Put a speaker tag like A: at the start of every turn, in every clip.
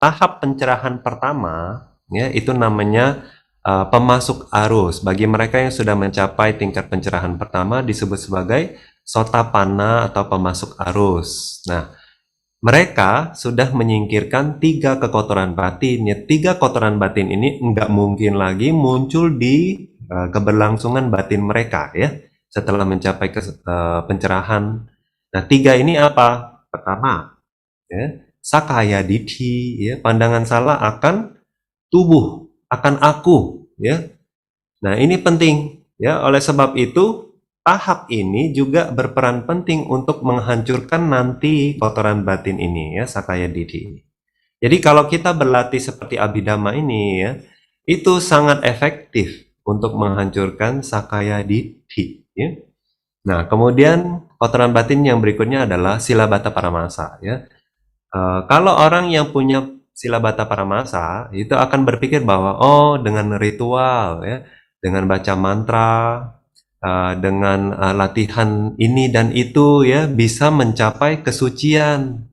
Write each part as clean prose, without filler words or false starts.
A: tahap pencerahan pertama, ya, itu namanya pemasuk arus. Bagi mereka yang sudah mencapai tingkat pencerahan pertama disebut sebagai sotapanna atau pemasuk arus. Nah, mereka sudah menyingkirkan 3 kekotoran batin. Ya, 3 kotoran batin ini nggak mungkin lagi muncul di keberlangsungan batin mereka, ya, setelah mencapai pencerahan. Nah, 3 ini apa? Pertama, ya, sakaya dithi, ya, pandangan salah akan tubuh, akan aku, ya. Nah, ini penting, ya. Oleh sebab itu, tahap ini juga berperan penting untuk menghancurkan nanti kotoran batin ini, ya, sakaya dithi ini. Jadi kalau kita berlatih seperti Abhidhamma ini, ya, itu sangat efektif untuk menghancurkan sakaya dithi, ya. Nah, kemudian kotoran batin yang berikutnya adalah Silabbata Paramasa, ya. Kalau orang yang punya Silabbata Paramasa itu akan berpikir bahwa oh, dengan ritual, ya, dengan baca mantra, dengan latihan ini dan itu, ya, bisa mencapai kesucian,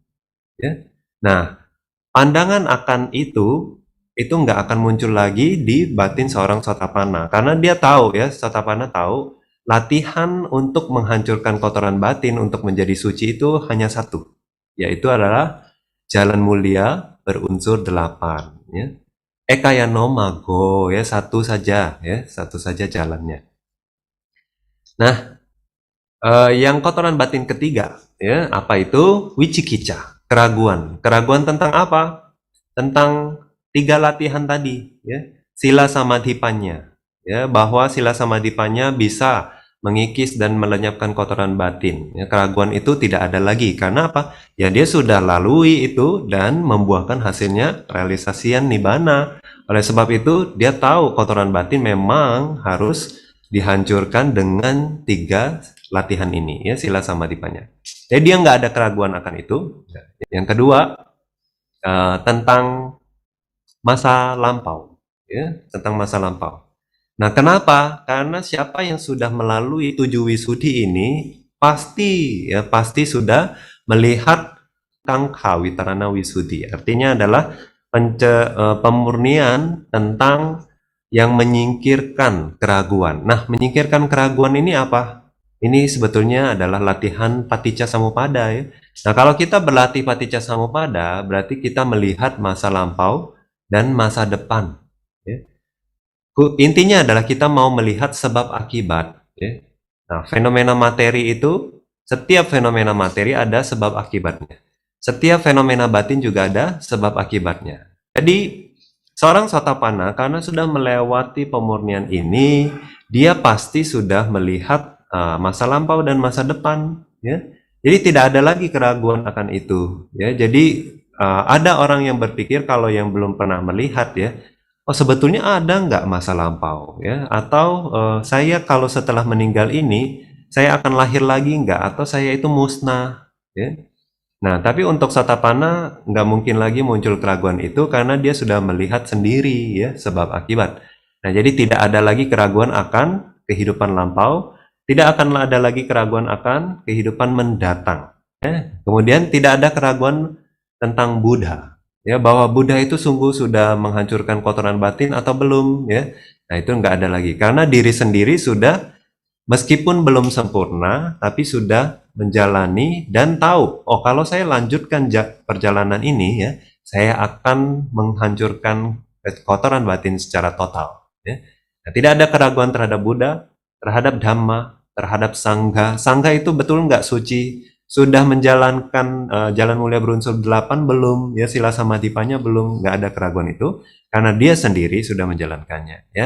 A: ya. Nah, pandangan akan itu nggak akan muncul lagi di batin seorang Sotapanna, karena dia tahu, ya, Sotapanna tahu latihan untuk menghancurkan kotoran batin untuk menjadi suci itu hanya satu, yaitu adalah jalan mulia berunsur 8, ya. Ekayano mago, ya, satu saja, ya, satu saja jalannya. Nah, yang kotoran batin ketiga, ya, apa itu? Wicikicca, keraguan. Keraguan tentang apa? Tentang 3 latihan tadi, ya. Sila samadhipannya, ya, bahwa sila samadhipannya bisa mengikis dan melenyapkan kotoran batin. Ya, keraguan itu tidak ada lagi. Karena apa? Ya, dia sudah lalui itu dan membuahkan hasilnya realisasian nibbana. Oleh sebab itu, dia tahu kotoran batin memang harus dihancurkan dengan 3 latihan ini, ya, sila samadhipannya. Jadi dia nggak ada keraguan akan itu. Yang kedua, tentang masa lampau, ya, tentang masa lampau. Nah, kenapa? Karena siapa yang sudah melalui 7 wisudhi ini pasti, ya, pasti sudah melihat kangka witarana wisudhi. Artinya adalah pemurnian tentang yang menyingkirkan keraguan. Nah, menyingkirkan keraguan ini apa? Ini sebetulnya adalah latihan paticca samuppada, ya. Nah, kalau kita berlatih paticca samuppada, berarti kita melihat masa lampau dan masa depan, ya. Intinya adalah kita mau melihat sebab akibat, ya. Nah, fenomena materi itu, setiap fenomena materi ada sebab akibatnya. Setiap fenomena batin juga ada sebab akibatnya. Jadi, seorang Sotapanna karena sudah melewati pemurnian ini, dia pasti sudah melihat masa lampau dan masa depan, ya. Jadi tidak ada lagi keraguan akan itu, ya. Jadi ada orang yang berpikir kalau yang belum pernah melihat, ya, oh, sebetulnya ada nggak masa lampau, ya? Atau saya kalau setelah meninggal ini, saya akan lahir lagi nggak? Atau saya itu musnah, ya? Nah, tapi untuk Sotapanna nggak mungkin lagi muncul keraguan itu karena dia sudah melihat sendiri, ya, sebab akibat. Nah, jadi tidak ada lagi keraguan akan kehidupan lampau, tidak akan ada lagi keraguan akan kehidupan mendatang, ya. Kemudian tidak ada keraguan tentang Buddha, ya, bahwa Buddha itu sungguh sudah menghancurkan kotoran batin atau belum, ya. Nah, itu nggak ada lagi karena diri sendiri sudah, meskipun belum sempurna, tapi sudah menjalani dan tahu, oh, kalau saya lanjutkan perjalanan ini, ya, saya akan menghancurkan kotoran batin secara total, ya. Nah, tidak ada keraguan terhadap Buddha, terhadap Dhamma, terhadap Sangha. Sangha itu betul nggak suci? Sudah menjalankan jalan mulia berunsur 8 belum? Ya, sila samadhipanya belum? Nggak ada keraguan itu, karena dia sendiri sudah menjalankannya, ya.